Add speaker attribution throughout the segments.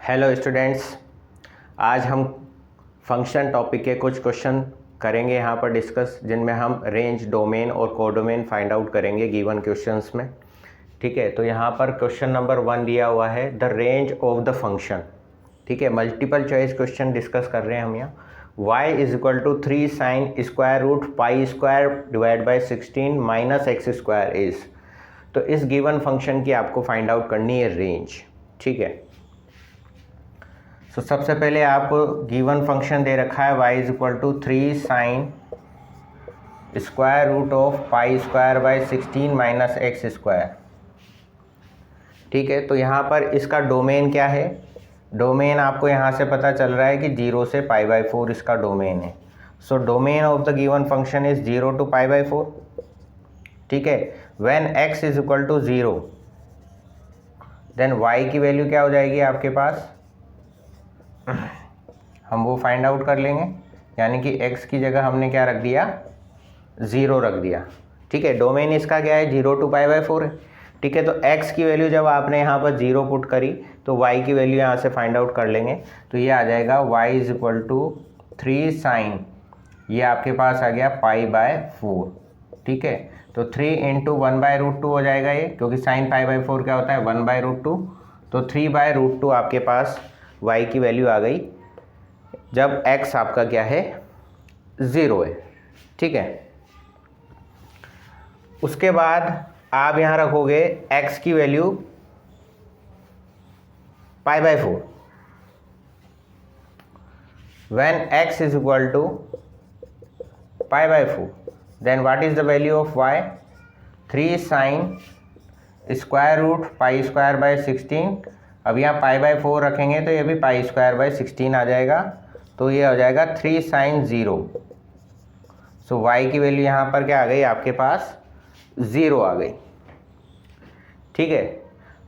Speaker 1: Hello students, आज हम function topic के कुछ क्वेश्चन करेंगे यहाँ पर डिस्कस, जिनमें हम रेंज, डोमेन और कोडोमेन फाइंड आउट करेंगे गिवन क्वेश्चंस में। ठीक है, तो यहाँ पर क्वेश्चन नंबर 1 दिया हुआ है the range of the function. ठीक है, मल्टीपल चॉइस क्वेश्चन डिस्कस कर रहे हैं हम यहाँ। y is equal to 3 sine square root pi square divide by 16 minus x square is. तो इस गिवन फंक्शन की आपको फाइंड आउट करनी है रेंज। ठीक है, तो सबसे पहले आपको गिवन फंक्शन दे रखा है y is equal to 3 sine square root of pi square by 16 minus x square. ठीक है, तो यहाँ पर इसका डोमेन क्या है? डोमेन आपको यहाँ से पता चल रहा है कि 0 से पाई बाई 4 इसका डोमेन है। So domain of the given function is 0 to pi by 4। ठीक है, when x is equal to 0 then y की वैल्यू क्या हो जाएगी आपके पास? हम वो फाइंड आउट कर लेंगे, यानी कि x की जगह हमने क्या रख दिया? 0 रख दिया। ठीक है, डोमेन इसका क्या है? 0 टू पाई बाई 4 है। ठीक है, तो x की वैल्यू जब आपने यहाँ पर 0 पुट करी तो y की वैल्यू यहाँ से फाइंड आउट कर लेंगे। तो ये आ जाएगा y is equal to 3 sine, ये आपके पास आ गया पाई बाय 4। ठीक है, तो 3 इंटू 1 बाई रूट 2 हो जाएगा ये, क्योंकि साइन पाई बाई 4 क्या होता है? 1 बाई रूट 2। तो 3 बाई रूट 2 आपके पास y की वैल्यू आ गई जब x आपका क्या है? 0 है। ठीक है, उसके बाद आप यहाँ रखोगे x की value pi by 4। When x is equal to pi by 4 then what is the value of y? 3 sine square root pi square by 16। अब यहाँ पाई बाई 4 रखेंगे तो ये भी पाई स्क्वायर बाई 16 आ जाएगा, तो ये हो जाएगा 3 साइन 0। सो y की वैल्यू यहाँ पर क्या आ गई आपके पास? 0 आ गई। ठीक है,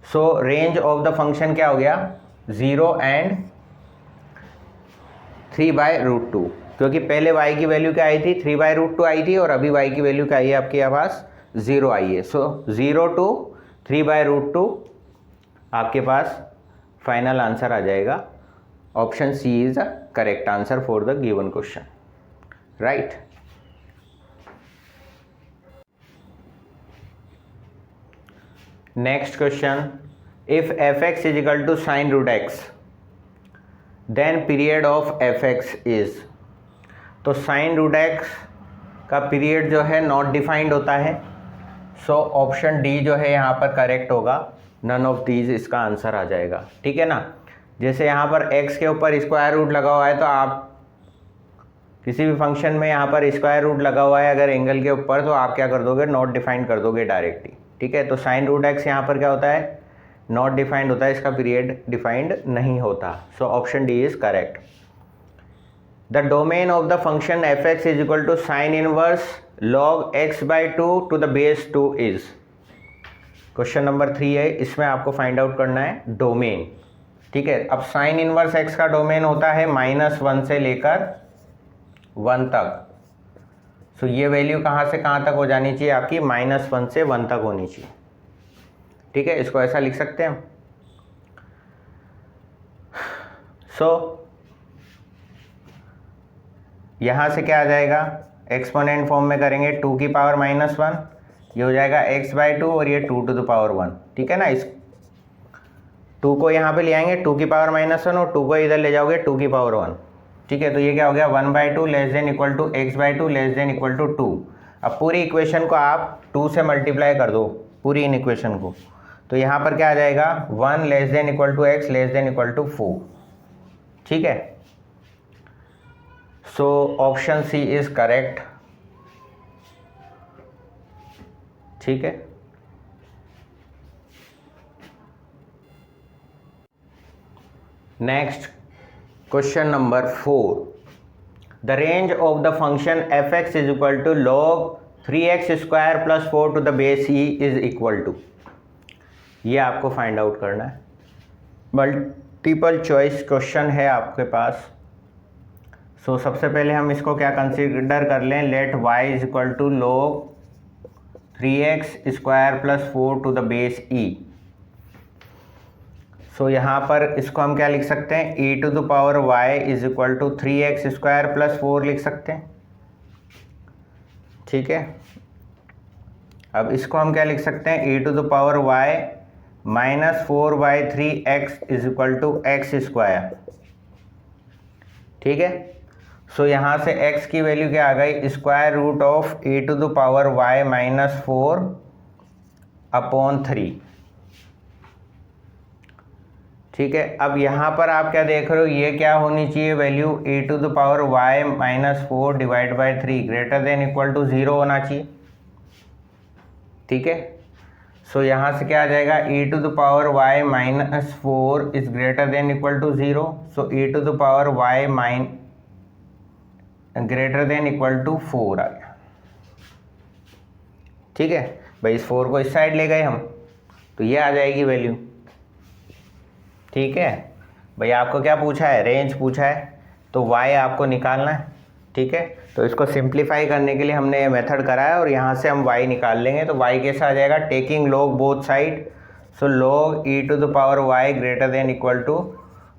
Speaker 1: सो रेंज ऑफ द फंक्शन क्या हो गया? 0 एंड 3 बाई रूट 2, क्योंकि पहले y की वैल्यू क्या आई थी? 3 बाई रूट 2 आई थी, और अभी y की वैल्यू क्या आई है आपके पास? 0 आई है। सो 0 टू 3 बाई रूट 2 आपके पास फाइनल आंसर आ जाएगा। Option C is the correct answer for the given question, right. Next question, if fx is equal to sine root x then period of fx is. तो sine root x का period जो है not defined होता है। So option D जो है यहाँ पर करेक्ट होगा, नन ऑफ दीज इसका आंसर आ जाएगा। ठीक है ना, जैसे यहाँ पर x के ऊपर स्क्वायर रूट लगा हुआ है, तो आप किसी भी फंक्शन में यहाँ पर स्क्वायर रूट लगा हुआ है अगर एंगल के ऊपर, तो आप क्या कर दोगे? नॉट डिफाइंड कर दोगे डायरेक्टली। ठीक है, तो साइन रूट x यहाँ पर क्या होता है? नॉट डिफाइंड होता है, इसका पीरियड डिफाइंड नहीं होता। So option D is correct. The domain of the function fx is equal to sine inverse log x by 2 to the base 2 is. Question number 3 है, इसमें आपको फाइंड आउट करना है डोमेन। ठीक है, अब साइन इनवर्स x का domain होता है -1 से लेकर 1 तक। सो ये वैल्यू कहाँ से कहाँ तक हो जानी चाहिए आपकी? -1 से 1 तक होनी चाहिए। ठीक है, इसको ऐसा लिख सकते हैं। सो यहाँ से क्या आ जाएगा? एक्सपोनेंट फॉर्म में करेंगे 2 की पावर -1, ये हो जाएगा x बाई 2, और ये 2 टू द पावर 1। ठीक है ना, इस 2 को यहाँ पे ले आएंगे 2 की पावर -1, और 2 को इधर ले जाओगे 2 की पावर 1। ठीक है, तो ये क्या हो गया? 1 by 2 less than equal to x by 2 less than equal to 2। अब पूरी इक्वेशन को आप 2 से मल्टीप्लाई कर दो, पूरी इन इक्वेशन को, तो यहाँ पर क्या आ जाएगा? 1 less than equal to x less than equal to 4। ठीक है, so option C is correct. ठीक है, next question number 4, the range of the function fx is equal to log 3x square plus 4 to the base e is equal to. ये आपको find out करना है। Multiple choice question है आपके पास। सो सबसे पहले हम इसको क्या कंसीडर कर लें? Let y is equal to log 3x square plus 4 to the base e। So यहाँ पर इसको हम क्या लिख सकते हैं, e to the power y is equal to 3x square plus 4 लिख सकते हैं। ठीक है, अब इसको हम क्या लिख सकते हैं, e to the power y minus 4/3x is equal to x square. ठीक है, सो यहाँ से x की वैल्यू क्या आ गई, square root of e to the power y minus 4/3। ठीक है, अब यहाँ पर आप क्या देख रहे हो, ये क्या होनी चाहिए value, e to the power y minus 4 divide by 3 greater than equal to 0 होना चाहिए। ठीक है, सो यहाँ से क्या आ जाएगा, e to the power y minus 4 is greater than equal to 0, so e to the power y greater than equal to 4 आ गया। ठीक है भाई, इस 4 को इस साइड ले गए हम, तो ये आ जाएगी वैल्यू। ठीक है भाई, आपको क्या पूछा है, रेंज पूछा है, तो y आपको निकालना है। ठीक है, तो इसको सिंप्लीफाई करने के लिए हमने ये मेथड करा है और यहाँ से हम y निकाल लेंगे। तो y कैसा आ जाएगा, taking log both side, so log e to the power y greater than equal to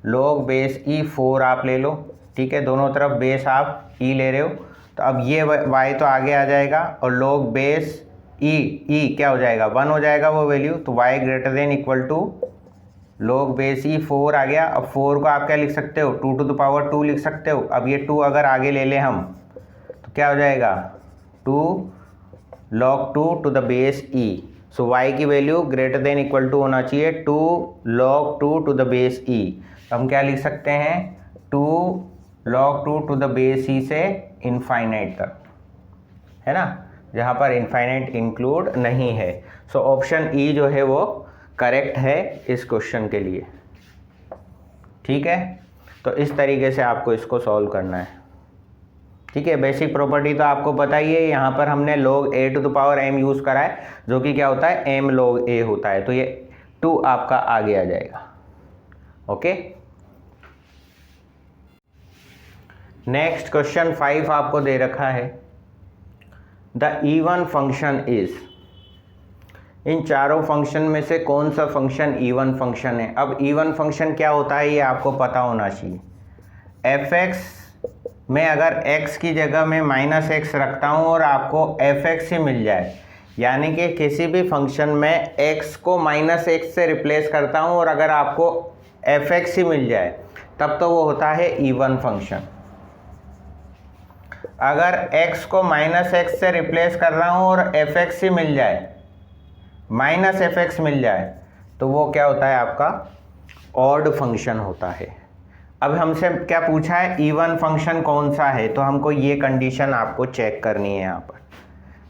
Speaker 1: log base e 4 आप ले लो। ठीक है, दोनों तरफ बेस आप e ले रहे हो, तो अब ये y तो आगे आ जाएगा और log बेस e क्या हो जाएगा, 1 हो जाएगा वो वैल्यू, तो y greater than equal to log base e 4 आ गया। अब 4 को आप क्या लिख सकते हो, 2 टू द पावर 2 लिख सकते हो। अब ये 2 अगर आगे ले लें हम, तो क्या हो जाएगा, 2 log 2 to the base e। So y की value greater than equal to होना चाहिए 2 log 2 to the base e। तो हम क्या लिख सकते हैं, 2 log 2 to the base e से इनफाइनाइट तक, है ना, जहाँ पर इनफाइनाइट इंक्लूड नहीं है। सो ऑप्शन ई जो है वो करेक्ट है इस क्वेश्चन के लिए। ठीक है, तो इस तरीके से आपको इसको सॉल्व करना है। ठीक है, बेसिक प्रॉपर्टी तो आपको पता ही है, यहाँ पर हमने log a to the power m use करा है, जो कि क्या होता है, m log a होता है, तो ये 2 आपका आगे आ जाएगा। ओके, नेक्स्ट क्वेश्चन 5 आपको दे रखा है, द इवन फंक्शन इज, इन चारों फंक्शन में से कौन सा फंक्शन इवन फंक्शन है। अब इवन फंक्शन क्या होता है ये आपको पता होना चाहिए। fx में अगर x की जगह में -x रखता हूँ और आपको fx ही मिल जाए, यानी कि किसी भी फंक्शन में x को -x से रिप्लेस करता हूँ और अगर आपको fx ही मिल जाए, तब तो वो होता है इवन फंक्शन। अगर x को -x से रिप्लेस कर रहा हूँ और fx ही मिल जाए, -fx मिल जाए, तो वो क्या होता है, आपका ऑड फंक्शन होता है। अब हमसे क्या पूछा है, इवन फंक्शन कौन सा है, तो हमको ये कंडीशन आपको चेक करनी है यहाँ पर,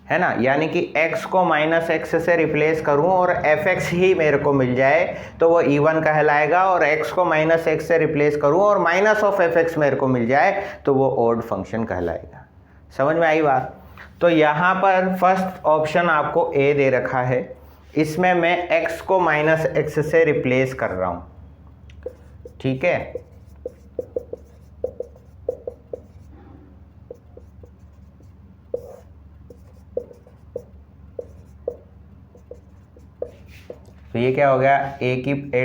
Speaker 1: है ना, यानी कि x को -x से रिप्लेस करूँ और fx ही मेरे को मिल जाए तो वो इवन कहलाएगा, और x को -x से रिप्लेस करूँ और -fx मेरे को मिल जाए तो वो ऑड फंक्शन कहलाएगा। समझ में आई बात। तो यहाँ पर फर्स्ट ऑप्शन आपको a दे रखा है, इसमें मैं x को -x से रिप्लेस कर रहा हूँ। ठीक है, तो ये क्या हो गया, a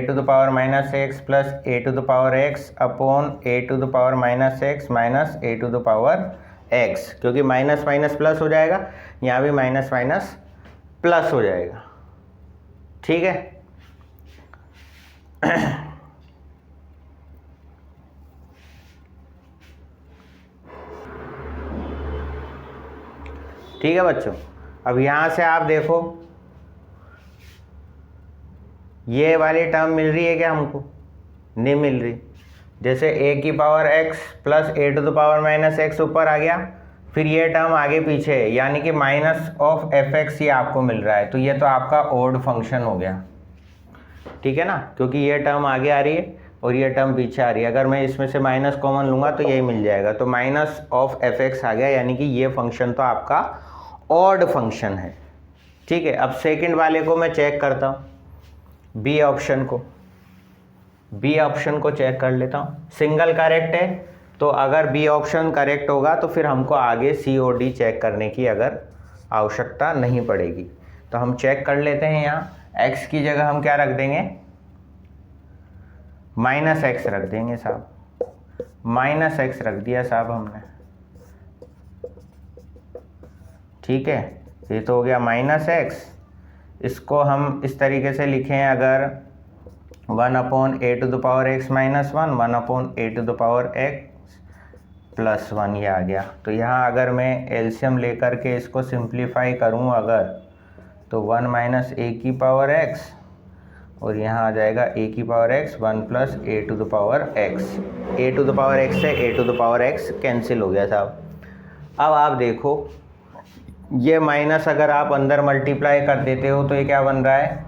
Speaker 1: to the power -x plus a to the power x upon a to the power -x minus a to the power x, क्योंकि माइनस माइनस प्लस हो जाएगा, यहाँ भी माइनस माइनस प्लस हो जाएगा। ठीक है, ठीक है बच्चों। अब यहाँ से आप देखो, ये वाली टर्म मिल रही है क्या हमको, नहीं मिल रही। जैसे a की power x plus a to the power -x ऊपर आ गया, फिर ये टर्म आगे पीछे है, यानी कि -fx ये आपको मिल रहा है, तो ये तो आपका ऑड फंक्शन हो गया। ठीक है ना, क्योंकि ये टर्म आगे आ रही है और ये टर्म पीछे आ रही है, अगर मैं इसमें से माइनस कॉमन लूँगा तो यही मिल जाएगा, तो -fx आ गया, यानी कि ये फंक्शन तो आपका ऑड फंक्शन है। ठीक है, अब सेकंड वाले को मैं चेक करता हूँ, बी ऑप्शन को चेक कर लेता हूँ। सिंगल करेक्ट है, तो अगर बी ऑप्शन करेक्ट होगा तो फिर हमको आगे सी और डी चेक करने की अगर आवश्यकता नहीं पड़ेगी। तो हम चेक कर लेते हैं, यहाँ x की जगह हम क्या रख देंगे, माइनस एक्स रख देंगे साहब, माइनस एक्स रख दिया साहब हमने, ठीक है। ये तो हो गया माइनस एक्स। इसको हम इस तरीके से लिखें अगर 1/a⁻x - 1 1/a⁻x + 1 ये आ गया। तो यहाँ अगर मैं एलसीएम लेकर के इसको सिंप्लीफाई करूँ अगर, तो 1 - a⁻x और यहाँ आ जाएगा a⁻x 1 + a⁻x। a⁻x से a⁻x कैंसिल हो गया साहब। अब आप देखो ये माइनस अगर आप अंदर मल्टीप्लाई कर देते हो तो ये क्या बन रहा है,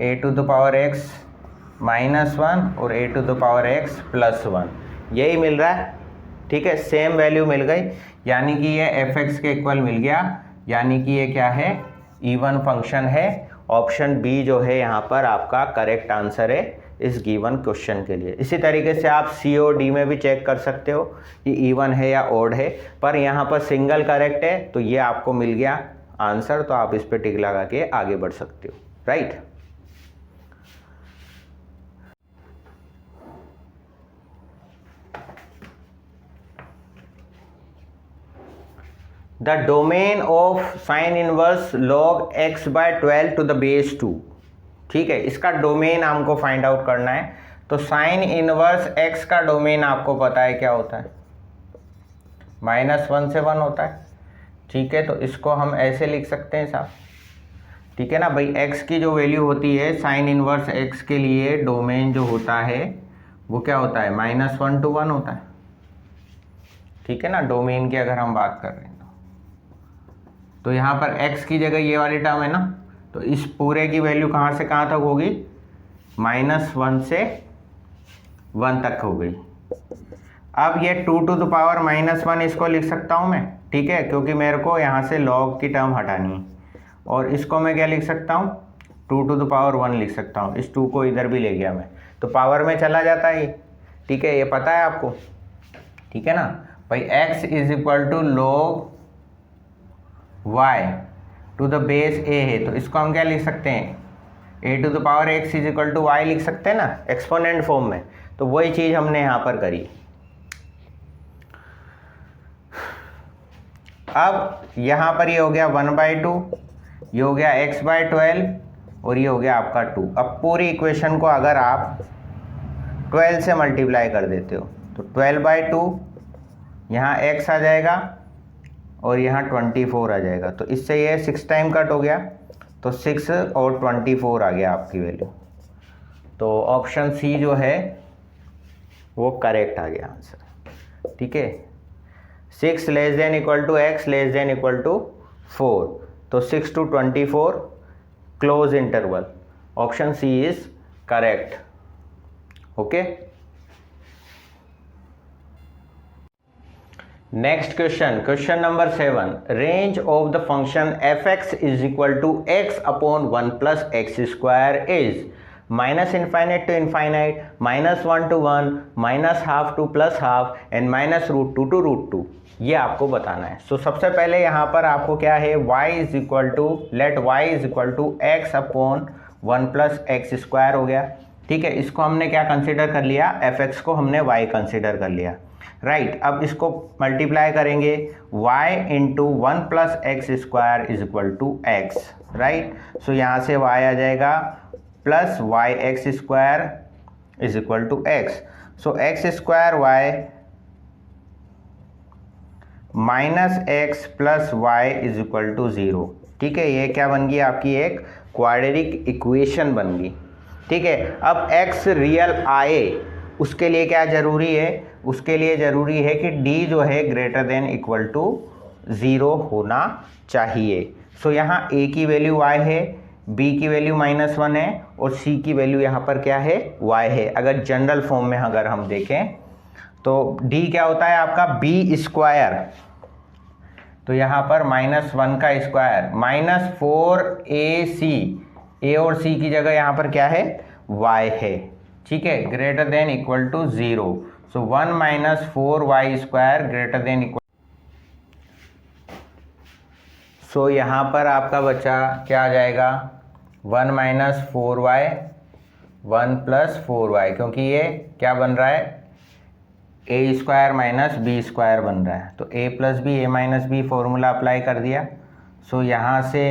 Speaker 1: a⁻x - 1 और a⁻x + 1 यही मिल रहा है, ठीक है। सेम वैल्यू मिल गई, यानी कि ये fx के इक्वल मिल गया, यानी कि ये क्या है, इवन फंक्शन है। ऑप्शन बी जो है यहाँ पर आपका करेक्ट आंसर है इस गिवन क्वेश्चन के लिए। इसी तरीके से आप सी और डी में भी चेक कर सकते हो कि इवन है या ओड है, पर यहाँ पर सिंगल करेक्ट है तो ये आपको मिल गया आंसर, तो आप इस पर टिक लगा के आगे बढ़ सकते हो, right. The domain of sine inverse log x/12 to the base 2, ठीक है। इसका डोमेन हमको फाइंड आउट करना है। तो साइन इनवर्स x का डोमेन आपको पता है क्या होता है, -1 से 1 होता है, ठीक है। तो इसको हम ऐसे लिख सकते हैं साहब, ठीक है ना भाई। x की जो वैल्यू होती है साइन इनवर्स x के लिए डोमेन जो होता है वो क्या होता है, -1 to 1 होता है, ठीक है ना। डोमेन की अगर हम बात कर रहे हैं तो यहाँ पर x की जगह ये वाली टर्म है ना, तो इस पूरे की वैल्यू कहाँ से कहाँ तक होगी, -1 से 1 तक हो गई। अब ये 2 to the power -1 इसको लिख सकता हूँ मैं, ठीक है, क्योंकि मेरे को यहाँ से log की टर्म हटानी है। और इसको मैं क्या लिख सकता हूँ, 2 to the power 1 लिख सकता हूँ। इस 2 को इधर भी ले गया मैं, तो पावर में चला जाता है, ठीक है, ये पता है आपको, ठीक है ना भाई। x = log y to the base a है, तो इसको हम क्या लिख सकते हैं, a⁻x = y लिख सकते हैं ना, एक्सपोनेंट फॉर्म में। तो वही चीज़ हमने यहाँ पर करी। अब यहाँ पर ये हो गया 1/2, ये हो गया x/12 और ये हो गया आपका 2। अब पूरी इक्वेशन को अगर आप 12 से मल्टीप्लाई कर देते हो तो 12/2 यहाँ x आ जाएगा और यहाँ 24 आ जाएगा। तो इससे ये 6 टाइम कट हो गया, तो 6 और 24 आ गया आपकी वैल्यू। तो ऑप्शन सी जो है वो करेक्ट आ गया आंसर, ठीक है। 6 < x < 4, तो 6 to 24 close interval, option C is correct, okay. Next question number 7, range of the function fx = x/1 + x² is -∞ to ∞, -1 to 1, -½ to +½ and -√2 to √2। ये आपको बताना है। सो सबसे पहले यहाँ पर आपको क्या है, लेट y = x/1 + x² हो गया, ठीक है। इसको हमने क्या कंसिडर कर लिया, fx को हमने y कंसिडर कर लिया, राइट। अब इसको मल्टीप्लाई करेंगे, y × 1 + x² = x, राइट। सो यहाँ से y आ जाएगा प्लस yx² = x। सो x² y -x + y = 0, ठीक है। ये क्या बन गई आपकी, एक क्वाड्रेटिक इक्वेशन बन गई, ठीक है। अब x रियल आए उसके लिए क्या जरूरी है, उसके लिए ज़रूरी है कि d जो है > 0 होना चाहिए। सो यहाँ a की वैल्यू y है, b की वैल्यू -1 है और c की वैल्यू यहाँ पर क्या है, y है। अगर जनरल फॉर्म में अगर हम देखें तो d क्या होता है आपका b², तो यहाँ पर -1 का स्क्वायर, -4ac, a और c की जगह यहाँ पर क्या है, y है, ठीक है, > 0। सो 1 - 4y² सो यहाँ पर आपका बचा क्या आ जाएगा, 1 - 4y 1 + 4y, क्योंकि ये क्या बन रहा है, a² - b² बन रहा है। तो a + b a - b formula apply कर दिया। सो यहाँ से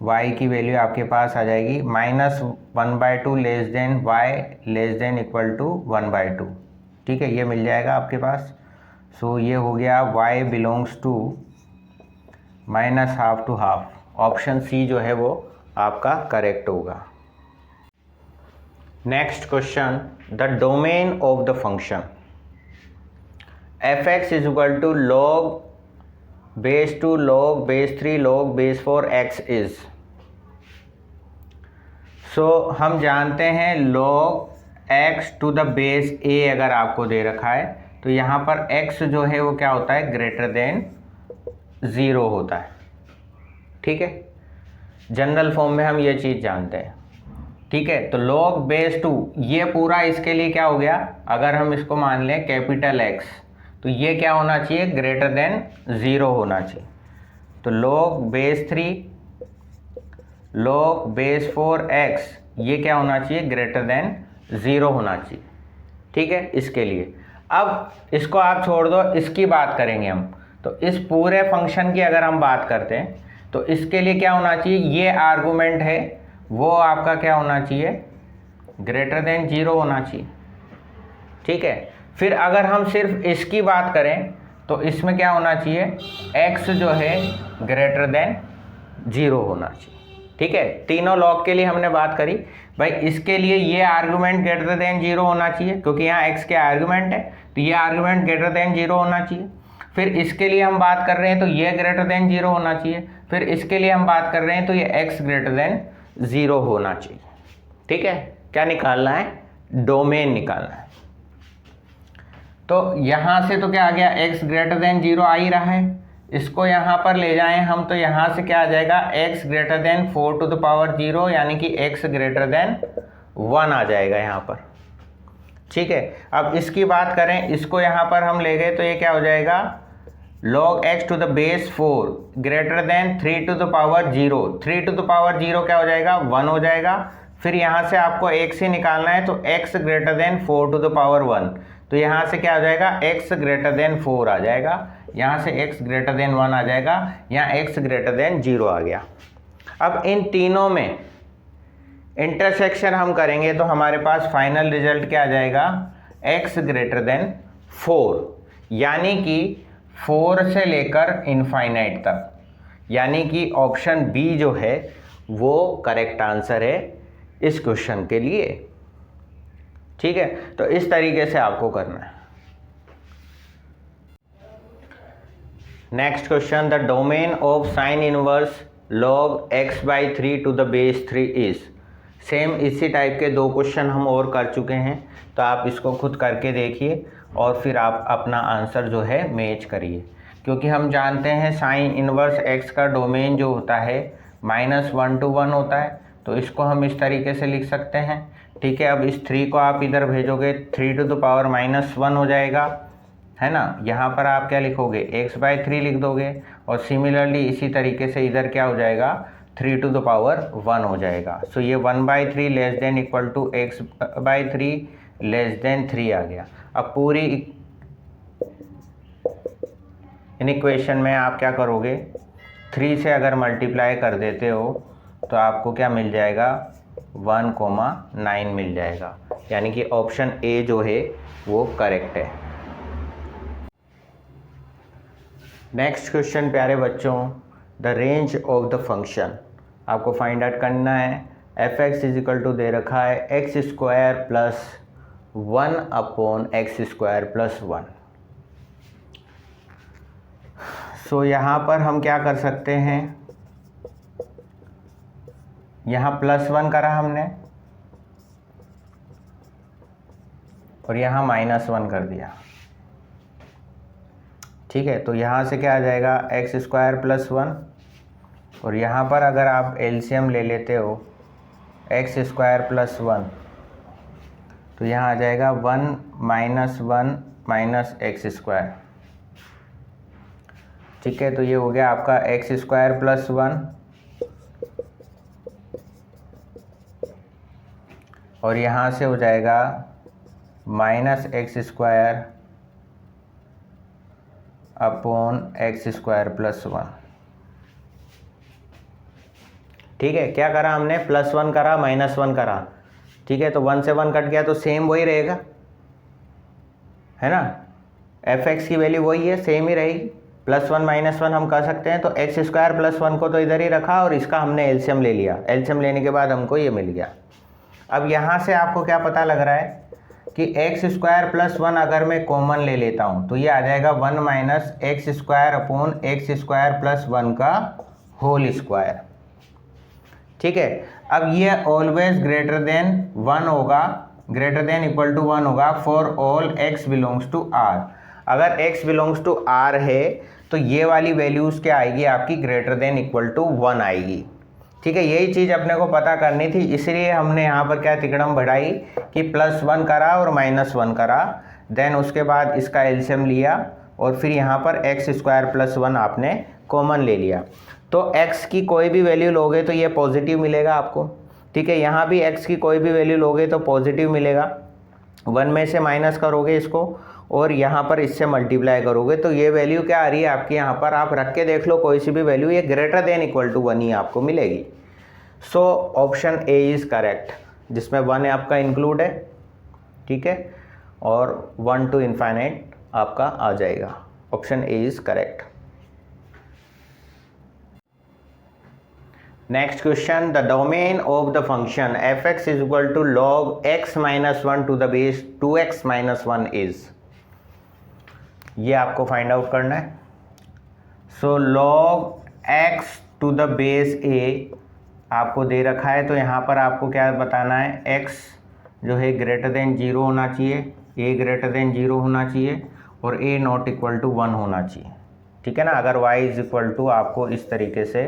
Speaker 1: y की वैल्यू आपके पास आ जाएगी -1/2 less than y less than equal to 1/2। ठीक है, ये मिल जाएगा आपके पास। सो ये हो गया y belongs to -½ to ½ option C जो है वो आपका करेक्ट होगा। Next question, the domain of the function f(x) = log base 2 log base 3 log base 4 x is. So हम जानते हैं log x to the base a अगर आपको दे रखा है तो यहाँ पर x जो है वो क्या होता है, ग्रेटर देन 0 होता है। ठीक है, जनरल फॉर्म में हम ये चीज़ जानते हैं। ठीक है, तो log base 2 ये पूरा इसके लिए क्या हो गया, अगर हम इसको मान लें कैपिटल X तो ये क्या होना चाहिए, ग्रेटर देन 0 होना चाहिए। तो log base 3 log base 4x ये क्या होना चाहिए, ग्रेटर देन 0 होना चाहिए। ठीक है, इसके लिए अब इसको आप छोड़ दो, इसकी बात करेंगे हम। तो इस पूरे फंक्शन की अगर हम बात करते हैं तो इसके लिए क्या होना चाहिए, ये आर्गुमेंट है वो आपका क्या होना चाहिए, ग्रेटर देन 0 होना चाहिए। ठीक है, फिर अगर हम सिर्फ इसकी बात करें तो इसमें क्या होना चाहिए, x जो है ग्रेटर देन 0 होना चाहिए। ठीक है, तीनों लॉग के लिए हमने बात करी भाई, इसके लिए ये आर्गुमेंट ग्रेटर देन 0 होना चाहिए क्योंकि यहाँ x के आर्गुमेंट है, तो ये आर्गुमेंट ग्रेटर देन 0 होना चाहिए। फिर इसके लिए हम बात कर रहे हैं तो ये ग्रेटर देन 0 होना चाहिए। फिर इसके लिए हम बात कर रहे हैं तो ये x ग्रेटर देन 0 होना चाहिए। ठीक है, क्या निकालना है, डोमेन निकालना है। तो यहाँ से तो क्या आ गया, x ग्रेटर देन 0 आ ही रहा है, इसको यहाँ पर ले जाएं हम तो यहाँ से क्या आ जाएगा, x ग्रेटर देन 4⁴ यानी कि x ग्रेटर देन 1 आ जाएगा यहाँ पर। ठीक है, अब इसकी बात करें, इसको यहाँ पर हम ले गए तो ये क्या हो जाएगा, log x to the base 4 greater than 3⁻0 3⁻0 क्या हो जाएगा, 1 हो जाएगा। फिर यहाँ से आपको x ही निकालना है तो x ग्रेटर देन 4⁴ तो यहाँ से क्या हो जाएगा, x ग्रेटर देन 4 आ जाएगा, यहाँ से x ग्रेटर देन 1 आ जाएगा, यहाँ x ग्रेटर देन 0 आ गया। अब इन तीनों में इंटरसेक्शन हम करेंगे तो हमारे पास फाइनल रिजल्ट क्या आ जाएगा, x ग्रेटर देन 4 यानी कि 4 से लेकर इनफाइनाइट तक, यानी कि ऑप्शन बी जो है वो करेक्ट आंसर है इस क्वेश्चन के लिए। ठीक है, तो इस तरीके से आपको करना है। Next question, the domain of sine inverse log x/3 to the base 3 is. Same इसी टाइप के 2 क्वेश्चन हम और कर चुके हैं, तो आप इसको खुद करके देखिए और फिर आप अपना आंसर जो है मैच करिए, क्योंकि हम जानते हैं साइन इनवर्स x का डोमेन जो होता है -1 to 1 होता है, तो इसको हम इस तरीके से लिख सकते हैं। ठीक है, अब इस 3 को आप इधर भेजोगे 3⁻−1 हो जाएगा, है ना। यहाँ पर आप क्या लिखोगे, x/3 लिख दोगे, और सिमिलरली इसी तरीके से इधर क्या हो जाएगा, 3⁻1 हो जाएगा। सो ये 1/3 less than equal to x/3 less than 3 आ गया। अब पूरी इन इक्वेशन में आप क्या करोगे, 3 से अगर मल्टीप्लाई कर देते हो तो आपको क्या मिल जाएगा, 1,9 मिल जाएगा, यानी कि ऑप्शन ए जो है वो करेक्ट है। नेक्स्ट क्वेश्चन प्यारे बच्चों, the range of the function आपको फाइंड आउट करना है। f(x) दे रखा है x² + 1/x² + 1। सो यहाँ पर हम क्या कर सकते हैं, यहाँ +1 करा हमने और यहाँ -1 कर दिया। ठीक है, तो यहाँ से क्या आ जाएगा, x² + 1, और यहाँ पर अगर आप एलसीएम ले लेते हो x² + 1 तो यहाँ आ जाएगा 1 - 1 - x²। ठीक है, तो ये हो गया आपका x² + 1 और यहाँ से हो जाएगा minus x square upon x square plus 1। ठीक है, क्या करा हमने, प्लस 1 करा माइनस 1 करा। ठीक है, तो 1 से 1 कट गया तो सेम वही रहेगा, है ना, एफ एक्स की वैल्यू वही है, सेम ही रहेगी। प्लस 1 माइनस 1 हम कर सकते हैं, तो एक्स स्क्वायर प्लस 1 को तो इधर ही रखा और इसका हमने एलसीएम ले लिया। एलसीएम लेने के बाद हमको ये मिल गया। अब यहाँ से आपको क्या पता लग रहा है कि एक्स स्क्वायर प्लस 1 अगर मैं कॉमन ले लेता हूँ तो ये आ जाएगा 1 minus x square upon x square plus 1 का होल स्क्वायर। ठीक है, अब ये ऑलवेज ग्रेटर देन 1 होगा, ग्रेटर देन इक्वल टू 1 होगा for all x belongs to r। अगर x बिलोंग्स टू r है तो ये वाली वैल्यूज़ क्या आएगी आपकी, ग्रेटर देन इक्वल टू 1 आएगी। ठीक है, यही चीज़ अपने को पता करनी थी, इसलिए हमने यहाँ पर क्या तिकड़म बढ़ाई कि प्लस 1 करा और माइनस 1 करा, देन उसके बाद इसका एलसीएम लिया और फिर यहाँ पर एक्स स्क्वायर प्लस 1 आपने कॉमन ले लिया। तो x की कोई भी वैल्यू लोगे तो ये पॉजिटिव मिलेगा आपको। ठीक है, यहाँ भी x की कोई भी वैल्यू लोगे तो पॉजिटिव मिलेगा। 1 में से माइनस करोगे इसको और यहाँ पर इससे मल्टीप्लाई करोगे तो ये वैल्यू क्या आ रही है आपकी, यहाँ पर आप रख के देख लो कोई सी भी वैल्यू, ये ग्रेटर देन इक्वल टू 1 ही आपको मिलेगी। So option A is correct, जिसमें 1 आपका इंक्लूड है। ठीक है, और 1 to इनफाइनाइट आपका आ जाएगा। Option A is correct. Next question, the domain of the function f(x) is equal to log x minus 1 to the base 2x minus 1 is, ये आपको फाइंड आउट करना है। सो log x to the base a आपको दे रखा है, तो यहाँ पर आपको क्या बताना है, x जो है ग्रेटर देन 0 होना चाहिए, a ग्रेटर देन 0 होना चाहिए और a नॉट इक्वल टू 1 होना चाहिए। ठीक है ना, अगर y इज इक्वल टू आपको इस तरीके से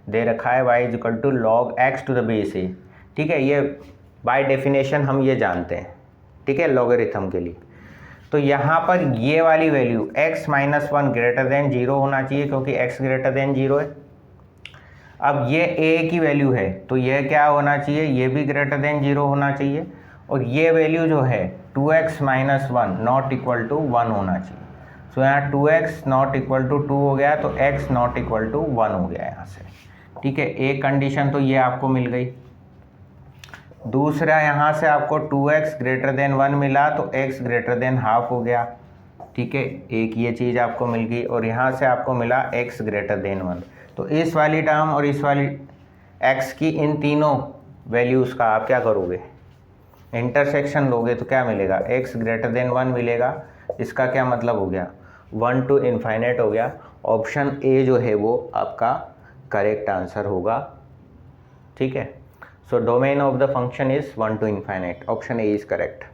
Speaker 1: दे रखा है, y is equal to log x to the base a. ठीक है, ये बाय डेफिनेशन हम ये जानते हैं। ठीक है, लॉगरिथम के लिए तो यहाँ पर ये वाली value x minus 1 greater than 0 होना चाहिए क्योंकि x ग्रेटर देन 0 है। अब ये a की वैल्यू है तो यह क्या होना चाहिए, ये भी ग्रेटर देन 0 होना चाहिए और ये वैल्यू जो है 2x minus 1 not equal to 1 होना चाहिए। सो यहाँ 2x नॉट इक्वल टू 2 हो गया तो x नॉट इक्वल टू 1 हो गया यहाँ से। ठीक है, एक कंडीशन तो ये आपको मिल गई। दूसरा यहाँ से आपको 2x ग्रेटर देन 1 मिला तो x ग्रेटर देन हाफ हो गया। ठीक है, एक ये चीज़ आपको मिल गई और यहाँ से आपको मिला x ग्रेटर देन 1। तो इस वाली टर्म और इस वाली x की इन तीनों वैल्यूज़ का आप क्या करोगे, इंटरसेक्शन लोगे तो क्या मिलेगा, x ग्रेटर देन 1 मिलेगा। इसका क्या मतलब हो गया, 1 to इनफाइनाइट हो गया। ऑप्शन ए जो है वो आपका करेक्ट आंसर होगा। ठीक है, so domain of the function is 1 to infinite. Option A is correct.